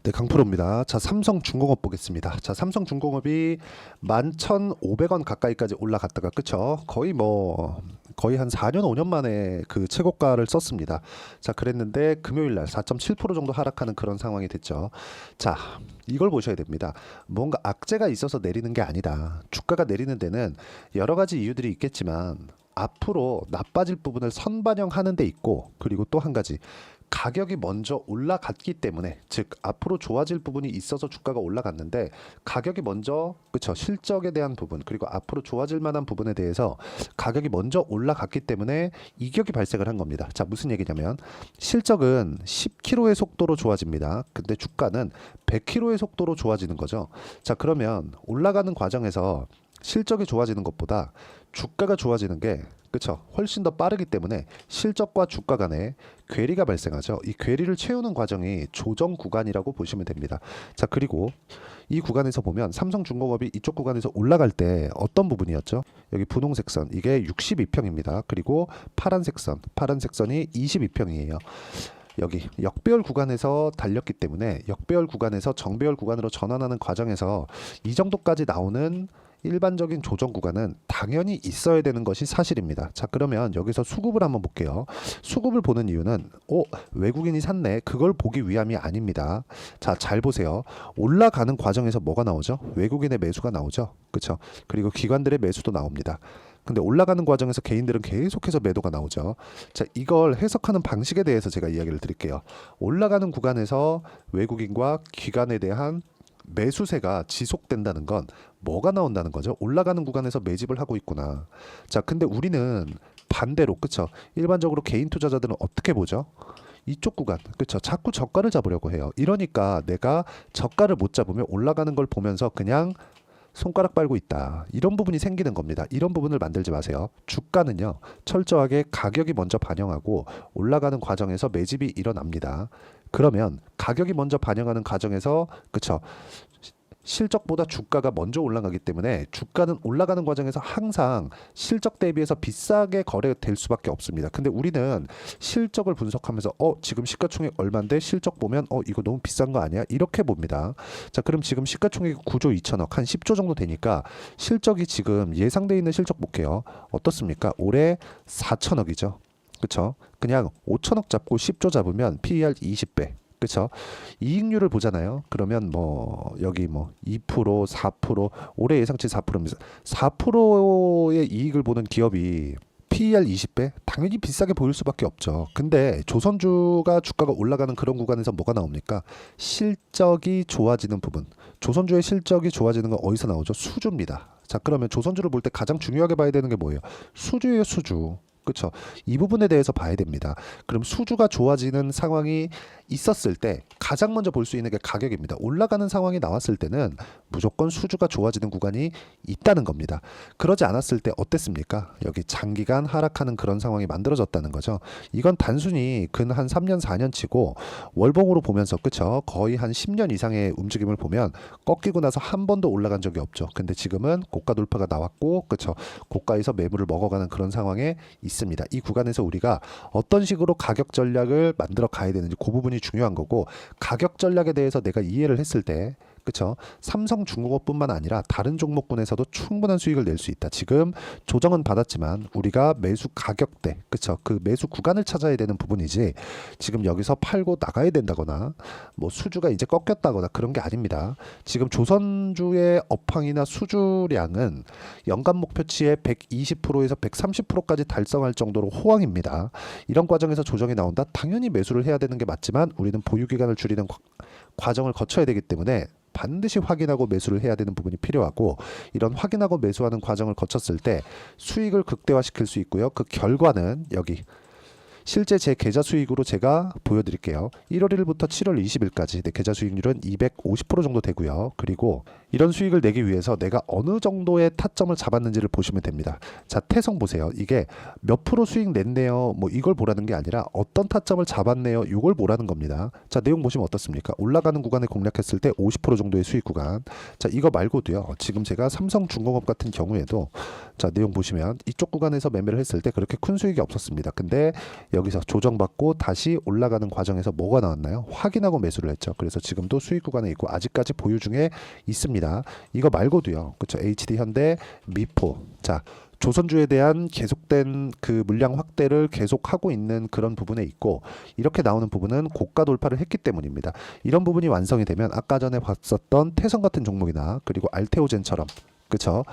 네, 강프로입니다. 자, 삼성중공업 보겠습니다. 자, 삼성중공업이 11,500원 가까이까지 올라갔다가 그쵸? 거의 한 4년 5년 만에 그 최고가를 썼습니다. 자, 그랬는데 금요일 날 4.7% 정도 하락하는 그런 상황이 됐죠. 자, 이걸 보셔야 됩니다. 뭔가 악재가 있어서 내리는 게 아니다. 주가가 내리는 데는 여러 가지 이유들이 있겠지만 앞으로 나빠질 부분을 선반영하는 데 있고, 그리고 또 한 가지 가격이 먼저 올라갔기 때문에, 즉 앞으로 좋아질 부분이 있어서 주가가 올라갔는데 가격이 먼저, 그쵸, 실적에 대한 부분 그리고 앞으로 좋아질 만한 부분에 대해서 가격이 먼저 올라갔기 때문에 이격이 발생을 한 겁니다. 자, 무슨 얘기냐면 실적은 10km의 속도로 좋아집니다. 근데 주가는 100km의 속도로 좋아지는 거죠. 자, 그러면 올라가는 과정에서 실적이 좋아지는 것보다 주가가 좋아지는 게, 그쵸, 훨씬 더 빠르기 때문에 실적과 주가 간에 괴리가 발생하죠. 이 괴리를 채우는 과정이 조정 구간이라고 보시면 됩니다. 자, 그리고 이 구간에서 보면 삼성중공업이 이쪽 구간에서 올라갈 때 어떤 부분이었죠? 여기 분홍색 선, 이게 62평입니다. 그리고 파란색 선이 22평이에요. 여기 역배열 구간에서 달렸기 때문에 역배열 구간에서 정배열 구간으로 전환하는 과정에서 이 정도까지 나오는 일반적인 조정 구간은 당연히 있어야 되는 것이 사실입니다. 자, 그러면 여기서 수급을 한번 볼게요. 수급을 보는 이유는 외국인이 샀네, 그걸 보기 위함이 아닙니다. 자, 잘 보세요. 올라가는 과정에서 뭐가 나오죠? 외국인의 매수가 나오죠. 그렇죠? 그리고 기관들의 매수도 나옵니다. 근데 올라가는 과정에서 개인들은 계속해서 매도가 나오죠. 자, 이걸 해석하는 방식에 대해서 제가 이야기를 드릴게요. 올라가는 구간에서 외국인과 기관에 대한 매수세가 지속된다는 건 뭐가 나온다는 거죠? 올라가는 구간에서 매집을 하고 있구나. 자, 근데 우리는 반대로, 그쵸, 일반적으로 개인 투자자들은 어떻게 보죠? 이쪽 구간, 그쵸, 자꾸 저가를 잡으려고 해요. 이러니까 내가 저가를 못 잡으면 올라가는 걸 보면서 그냥 손가락 빨고 있다, 이런 부분이 생기는 겁니다. 이런 부분을 만들지 마세요. 주가는요, 철저하게 가격이 먼저 반영하고 올라가는 과정에서 매집이 일어납니다. 그러면 가격이 먼저 반영하는 과정에서, 그쵸, 실적보다 주가가 먼저 올라가기 때문에 주가는 올라가는 과정에서 항상 실적 대비해서 비싸게 거래될 수밖에 없습니다. 근데 우리는 실적을 분석하면서 지금 시가총액 얼마인데 실적 보면 이거 너무 비싼 거 아니야? 이렇게 봅니다. 자, 그럼 지금 시가총액이 9조 2천억, 한 10조 정도 되니까 실적이 지금 예상돼 있는 실적 볼게요. 어떻습니까? 올해 4천억이죠. 그쵸? 그냥 5천억 잡고 10조 잡으면 PER 20배. 그쵸? 이익률을 보잖아요. 그러면 여기 2%, 4%, 올해 예상치 4%입니다. 4%의 이익을 보는 기업이 PER 20배? 당연히 비싸게 보일 수밖에 없죠. 근데 조선주가 주가가 올라가는 그런 구간에서 뭐가 나옵니까? 실적이 좋아지는 부분. 조선주의 실적이 좋아지는 건 어디서 나오죠? 수주입니다. 자, 그러면 조선주를 볼 때 가장 중요하게 봐야 되는 게 뭐예요? 수주예요, 수주. 그렇죠. 이 부분에 대해서 봐야 됩니다. 그럼 수주가 좋아지는 상황이 있었을 때 가장 먼저 볼 수 있는 게 가격입니다. 올라가는 상황이 나왔을 때는 무조건 수주가 좋아지는 구간이 있다는 겁니다. 그러지 않았을 때 어땠습니까? 여기 장기간 하락하는 그런 상황이 만들어졌다는 거죠. 이건 단순히 근 한 3년 4년 치고 월봉으로 보면서, 그쵸, 거의 한 10년 이상의 움직임을 보면 꺾이고 나서 한 번도 올라간 적이 없죠. 근데 지금은 고가 돌파가 나왔고, 그쵸, 고가에서 매물을 먹어가는 그런 상황에 있습니다. 이 구간에서 우리가 어떤 식으로 가격 전략을 만들어 가야 되는지, 그 부분이 중요한 거고, 가격 전략에 대해서 내가 이해를 했을 때, 그쵸, 삼성중공업뿐만 아니라 다른 종목군에서도 충분한 수익을 낼 수 있다. 지금 조정은 받았지만 우리가 매수 가격대, 그쵸, 그 매수 구간을 찾아야 되는 부분이지, 지금 여기서 팔고 나가야 된다거나 수주가 이제 꺾였다거나 그런 게 아닙니다. 지금 조선주의 업황이나 수주량은 연간 목표치의 120%에서 130%까지 달성할 정도로 호황입니다. 이런 과정에서 조정이 나온다? 당연히 매수를 해야 되는 게 맞지만 우리는 보유 기간을 줄이는 과정을 거쳐야 되기 때문에 반드시 확인하고 매수를 해야 되는 부분이 필요하고, 이런 확인하고 매수하는 과정을 거쳤을 때 수익을 극대화시킬 수 있고요. 그 결과는 여기 실제 제 계좌 수익으로 제가 보여드릴게요. 1월 1일부터 7월 20일까지 내 계좌 수익률은 250% 정도 되고요. 그리고 이런 수익을 내기 위해서 내가 어느 정도의 타점을 잡았는지를 보시면 됩니다. 자, 태성 보세요. 이게 몇 프로 수익 냈네요, 이걸 보라는 게 아니라 어떤 타점을 잡았네요, 이걸 보라는 겁니다. 자, 내용 보시면 어떻습니까? 올라가는 구간에 공략했을 때 50% 정도의 수익 구간. 자, 이거 말고도요, 지금 제가 삼성중공업 같은 경우에도 자, 내용 보시면 이쪽 구간에서 매매를 했을 때 그렇게 큰 수익이 없었습니다. 근데 여기서 조정받고 다시 올라가는 과정에서 뭐가 나왔나요? 확인하고 매수를 했죠. 그래서 지금도 수익 구간에 있고 아직까지 보유 중에 있습니다. 이거 말고도요. 그렇죠. HD 현대, 미포. 자, 조선주에 대한 계속된 그 물량 확대를 계속하고 있는 그런 부분에 있고, 이렇게 나오는 부분은 고가 돌파를 했기 때문입니다. 이런 부분이 완성이 되면 아까 전에 봤었던 태성 같은 종목이나 그리고 알테오젠처럼, 그쵸,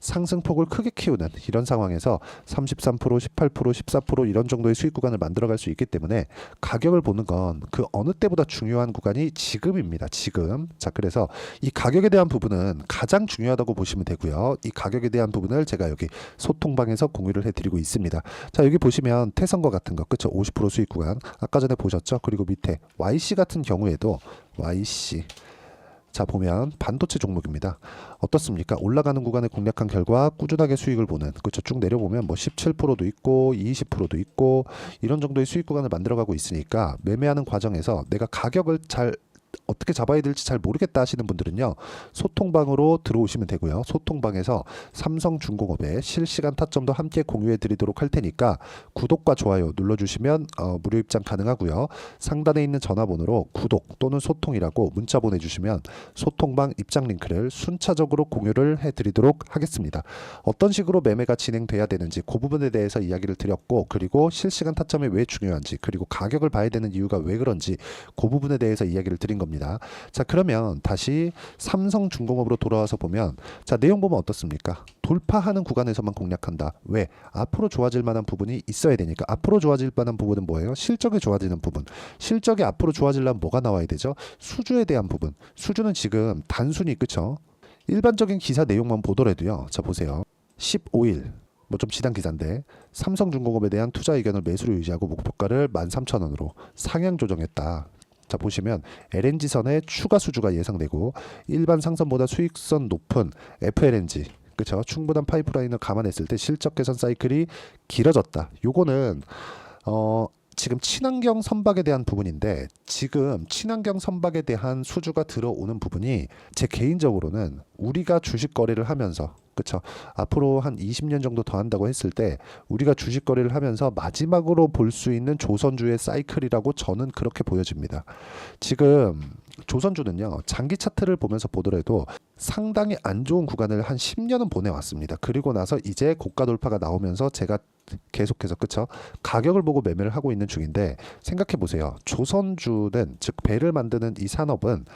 상승폭을 크게 키우는 이런 상황에서 33%, 18%, 14% 이런 정도의 수익 구간을 만들어갈 수 있기 때문에 가격을 보는 건 그 어느 때보다 중요한 구간이 지금입니다. 지금. 자, 그래서 이 가격에 대한 부분은 가장 중요하다고 보시면 되고요. 이 가격에 대한 부분을 제가 여기 소통방에서 공유를 해드리고 있습니다. 자, 여기 보시면 태성과 같은 거, 그쵸? 50% 수익 구간 아까 전에 보셨죠? 그리고 밑에 YC 같은 경우에도 YC, 자, 보면 반도체 종목입니다. 어떻습니까? 올라가는 구간을 공략한 결과 꾸준하게 수익을 보는, 그렇죠? 쭉 내려보면 뭐 17%도 있고 20%도 있고 이런 정도의 수익 구간을 만들어가고 있으니까 매매하는 과정에서 내가 가격을 잘 어떻게 잡아야 될지 잘 모르겠다 하시는 분들은요, 소통방으로 들어오시면 되고요. 소통방에서 삼성중공업의 실시간 타점도 함께 공유해 드리도록 할 테니까 구독과 좋아요 눌러주시면 무료 입장 가능하고요. 상단에 있는 전화번호로 구독 또는 소통이라고 문자 보내주시면 소통방 입장 링크를 순차적으로 공유를 해 드리도록 하겠습니다. 어떤 식으로 매매가 진행돼야 되는지 그 부분에 대해서 이야기를 드렸고, 그리고 실시간 타점이 왜 중요한지, 그리고 가격을 봐야 되는 이유가 왜 그런지 그 부분에 대해서 이야기를 드린 겁니다. 자, 그러면 다시 삼성중공업으로 돌아와서 보면, 자, 내용 보면 어떻습니까? 돌파하는 구간에서만 공략한다. 왜? 앞으로 좋아질 만한 부분이 있어야 되니까. 앞으로 좋아질 만한 부분은 뭐예요? 실적이 좋아지는 부분. 실적이 앞으로 좋아지려면 뭐가 나와야 되죠? 수주에 대한 부분. 수주는 지금 단순히, 그쵸? 일반적인 기사 내용만 보더라도요. 자, 보세요. 15일 뭐 좀 지난 기사인데, 삼성중공업에 대한 투자 의견을 매수로 유지하고 목표가를 13,000원으로 상향 조정했다. 자, 보시면 LNG선의 추가 수주가 예상되고 일반 상선보다 수익성 높은 FLNG, 그렇죠? 충분한 파이프라인을 감안했을 때 실적 개선 사이클이 길어졌다. 요거는 지금 친환경 선박에 대한 부분인데, 지금 친환경 선박에 대한 수주가 들어오는 부분이 제 개인적으로는 우리가 주식 거래를 하면서, 그렇죠, 앞으로 한 20년 정도 더 한다고 했을 때 우리가 주식 거래를 하면서 마지막으로 볼 수 있는 조선주의 사이클이라고 저는 그렇게 보여집니다. 지금 조선주는요, 장기 차트를 보면서 보더라도 상당히 안 좋은 구간을 한 10년은 보내왔습니다. 그리고 나서 이제 고가 돌파가 나오면서 제가 계속해서, 그쵸, 가격을 보고 매매를 하고 있는 중인데, 생각해 보세요. 조선주는, 즉 배를 만드는 이 산업은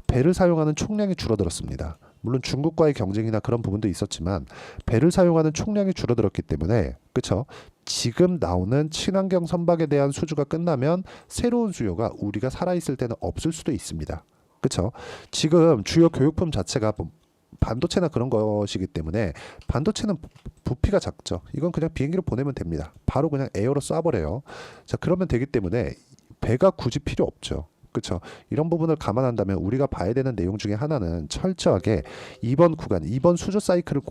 배를 사용하는 총량이 줄어들었습니다. 물론 중국과의 경쟁이나 그런 부분도 있었지만 배를 사용하는 총량이 줄어들었기 때문에, 그쵸, 지금 나오는 친환경 선박에 대한 수주가 끝나면 새로운 수요가 우리가 살아있을 때는 없을 수도 있습니다. 그쵸? 지금 주요 교육품 자체가 뭐 반도체나 그런 것이기 때문에 반도체는 부피가 작죠. 이건 그냥 비행기로 보내면 됩니다. 바로 그냥 에어로 쏴버려요. 자, 그러면 되기 때문에 배가 굳이 필요 없죠. 그렇죠. 이런 부분을 감안한다면 우리가 봐야 되는 내용 중에 하나는 철저하게 이번 구간, 이번 수주 사이클을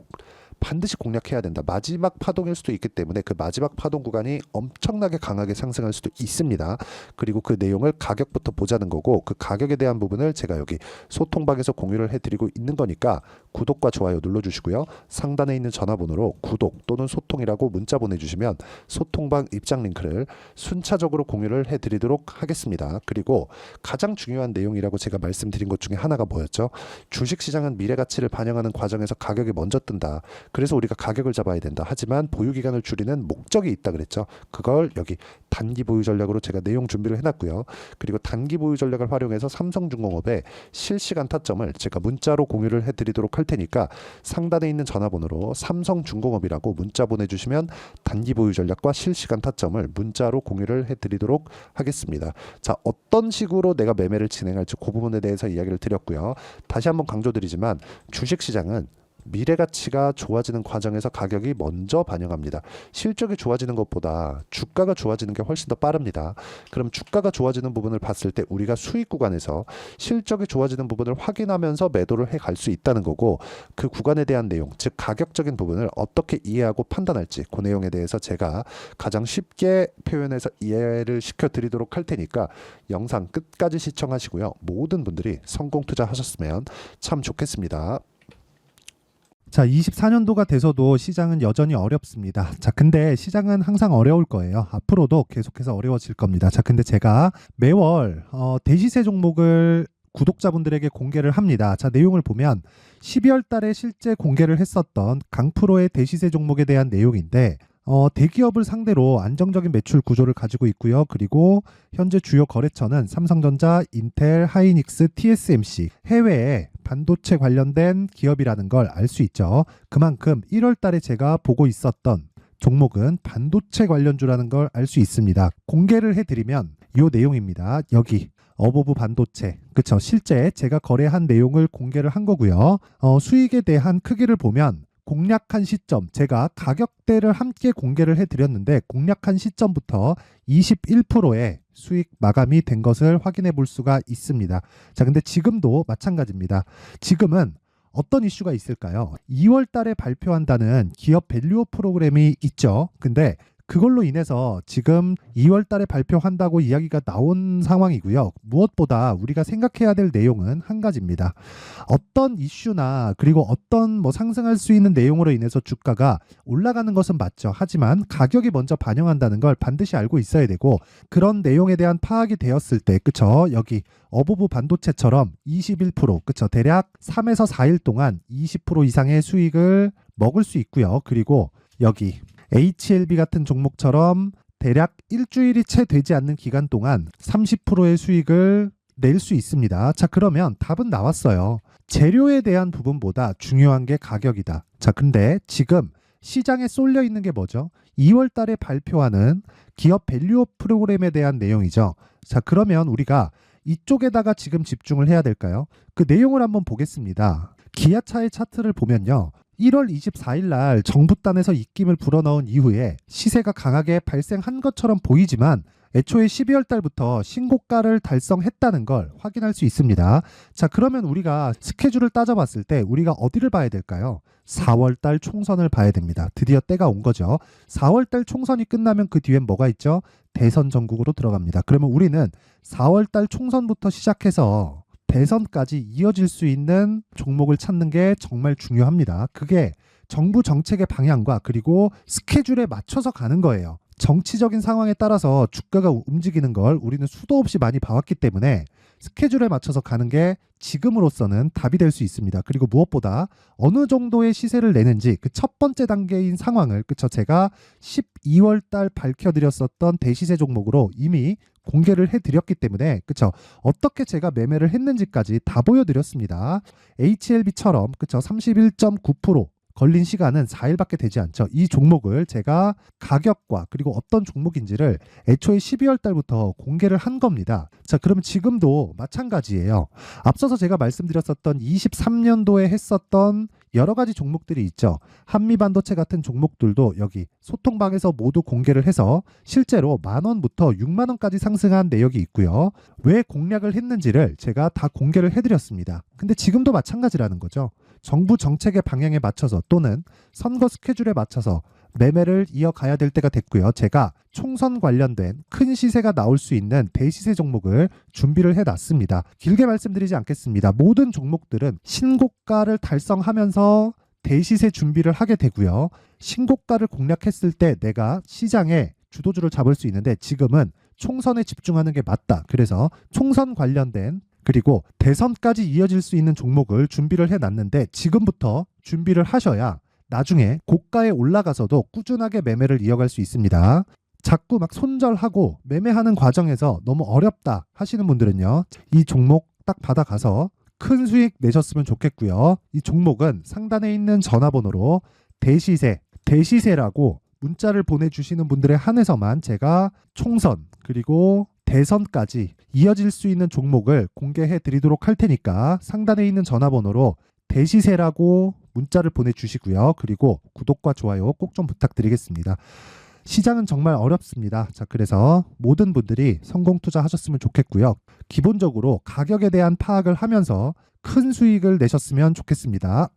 반드시 공략해야 된다. 마지막 파동일 수도 있기 때문에 그 마지막 파동 구간이 엄청나게 강하게 상승할 수도 있습니다. 그리고 그 내용을 가격부터 보자는 거고, 그 가격에 대한 부분을 제가 여기 소통방에서 공유를 해드리고 있는 거니까 구독과 좋아요 눌러주시고요. 상단에 있는 전화번호로 구독 또는 소통이라고 문자 보내주시면 소통방 입장 링크를 순차적으로 공유를 해드리도록 하겠습니다. 그리고 가장 중요한 내용이라고 제가 말씀드린 것 중에 하나가 뭐였죠? 주식시장은 미래 가치를 반영하는 과정에서 가격이 먼저 뜬다. 그래서 우리가 가격을 잡아야 된다. 하지만 보유 기간을 줄이는 목적이 있다 그랬죠. 그걸 여기 단기 보유 전략으로 제가 내용 준비를 해놨고요. 그리고 단기 보유 전략을 활용해서 삼성중공업의 실시간 타점을 제가 문자로 공유를 해드리도록 할 테니까 상단에 있는 전화번호로 삼성중공업이라고 문자 보내주시면 단기 보유 전략과 실시간 타점을 문자로 공유를 해드리도록 하겠습니다. 자, 어떤 식으로 내가 매매를 진행할지 그 부분에 대해서 이야기를 드렸고요. 다시 한번 강조드리지만 주식시장은 미래 가치가 좋아지는 과정에서 가격이 먼저 반영합니다. 실적이 좋아지는 것보다 주가가 좋아지는 게 훨씬 더 빠릅니다. 그럼 주가가 좋아지는 부분을 봤을 때 우리가 수익 구간에서 실적이 좋아지는 부분을 확인하면서 매도를 해 갈 수 있다는 거고, 그 구간에 대한 내용, 즉 가격적인 부분을 어떻게 이해하고 판단할지 그 내용에 대해서 제가 가장 쉽게 표현해서 이해를 시켜드리도록 할 테니까 영상 끝까지 시청하시고요. 모든 분들이 성공 투자하셨으면 참 좋겠습니다. 자, 24년도가 돼서도 시장은 여전히 어렵습니다. 자, 근데 시장은 항상 어려울 거예요. 앞으로도 계속해서 어려워질 겁니다. 자, 근데 제가 매월 대시세 종목을 구독자분들에게 공개를 합니다. 자, 내용을 보면 12월 달에 실제 공개를 했었던 강프로의 대시세 종목에 대한 내용인데 대기업을 상대로 안정적인 매출 구조를 가지고 있고요. 그리고 현재 주요 거래처는 삼성전자, 인텔, 하이닉스, TSMC, 해외에 반도체 관련된 기업이라는 걸 알 수 있죠. 그만큼 1월 달에 제가 보고 있었던 종목은 반도체 관련주라는 걸 알 수 있습니다. 공개를 해드리면 이 내용입니다. 여기 어보브 반도체, 그쵸? 실제 제가 거래한 내용을 공개를 한 거고요. 수익에 대한 크기를 보면 공략한 시점, 제가 가격대를 함께 공개를 해드렸는데 공략한 시점부터 21%의 수익 마감이 된 것을 확인해 볼 수가 있습니다. 자, 근데 지금도 마찬가지입니다. 지금은 어떤 이슈가 있을까요? 2월 달에 발표한다는 기업 밸류업 프로그램이 있죠. 근데 그걸로 인해서 지금 2월 달에 발표한다고 이야기가 나온 상황이고요. 무엇보다 우리가 생각해야 될 내용은 한 가지입니다. 어떤 이슈나 그리고 어떤 상승할 수 있는 내용으로 인해서 주가가 올라가는 것은 맞죠. 하지만 가격이 먼저 반영한다는 걸 반드시 알고 있어야 되고, 그런 내용에 대한 파악이 되었을 때, 그쵸? 여기 어보브 반도체처럼 21%, 그쵸? 대략 3에서 4일 동안 20% 이상의 수익을 먹을 수 있고요. 그리고 여기 HLB 같은 종목처럼 대략 일주일이 채 되지 않는 기간 동안 30%의 수익을 낼 수 있습니다. 자, 그러면 답은 나왔어요. 재료에 대한 부분보다 중요한 게 가격이다. 자, 근데 지금 시장에 쏠려 있는 게 뭐죠? 2월 달에 발표하는 기업 밸류업 프로그램에 대한 내용이죠. 자, 그러면 우리가 이쪽에다가 지금 집중을 해야 될까요? 그 내용을 한번 보겠습니다. 기아차의 차트를 보면요. 1월 24일 날 정부단에서 입김을 불어넣은 이후에 시세가 강하게 발생한 것처럼 보이지만 애초에 12월 달부터 신고가를 달성했다는 걸 확인할 수 있습니다. 자, 그러면 우리가 스케줄을 따져봤을 때 우리가 어디를 봐야 될까요? 4월 달 총선을 봐야 됩니다. 드디어 때가 온 거죠. 4월 달 총선이 끝나면 그 뒤엔 뭐가 있죠? 대선 전국으로 들어갑니다. 그러면 우리는 4월 달 총선부터 시작해서 대선까지 이어질 수 있는 종목을 찾는 게 정말 중요합니다. 그게 정부 정책의 방향과 그리고 스케줄에 맞춰서 가는 거예요. 정치적인 상황에 따라서 주가가 움직이는 걸 우리는 수도 없이 많이 봐왔기 때문에 스케줄에 맞춰서 가는 게 지금으로서는 답이 될 수 있습니다. 그리고 무엇보다 어느 정도의 시세를 내는지 그 첫 번째 단계인 상황을, 그쵸? 제가 12월 달 밝혀드렸었던 대시세 종목으로 이미 공개를 해드렸기 때문에, 그쵸? 어떻게 제가 매매를 했는지까지 다 보여드렸습니다. HLB처럼, 그쵸? 31.9% 걸린 시간은 4일밖에 되지 않죠. 이 종목을 제가 가격과 그리고 어떤 종목인지를 애초에 12월 달부터 공개를 한 겁니다. 자, 그러면 지금도 마찬가지예요. 앞서서 제가 말씀드렸었던 23년도에 했었던 여러 가지 종목들이 있죠. 한미반도체 같은 종목들도 여기 소통방에서 모두 공개를 해서 실제로 10,000원부터 60,000원까지 상승한 내역이 있고요. 왜 공략을 했는지를 제가 다 공개를 해드렸습니다. 근데 지금도 마찬가지라는 거죠. 정부 정책의 방향에 맞춰서 또는 선거 스케줄에 맞춰서 매매를 이어가야 될 때가 됐고요. 제가 총선 관련된 큰 시세가 나올 수 있는 대시세 종목을 준비를 해놨습니다. 길게 말씀드리지 않겠습니다. 모든 종목들은 신고가를 달성하면서 대시세 준비를 하게 되고요. 신고가를 공략했을 때 내가 시장에 주도주를 잡을 수 있는데 지금은 총선에 집중하는 게 맞다. 그래서 총선 관련된 그리고 대선까지 이어질 수 있는 종목을 준비를 해놨는데 지금부터 준비를 하셔야 나중에 고가에 올라가서도 꾸준하게 매매를 이어갈 수 있습니다. 자꾸 막 손절하고 매매하는 과정에서 너무 어렵다 하시는 분들은요. 이 종목 딱 받아가서 큰 수익 내셨으면 좋겠고요. 이 종목은 상단에 있는 전화번호로 대시세라고 문자를 보내주시는 분들에 한해서만 제가 총선 그리고 대선까지 이어질 수 있는 종목을 공개해 드리도록 할 테니까 상단에 있는 전화번호로 대시세라고 문자를 보내주시고요. 그리고 구독과 좋아요 꼭 좀 부탁드리겠습니다. 시장은 정말 어렵습니다. 자, 그래서 모든 분들이 성공 투자하셨으면 좋겠고요. 기본적으로 가격에 대한 파악을 하면서 큰 수익을 내셨으면 좋겠습니다.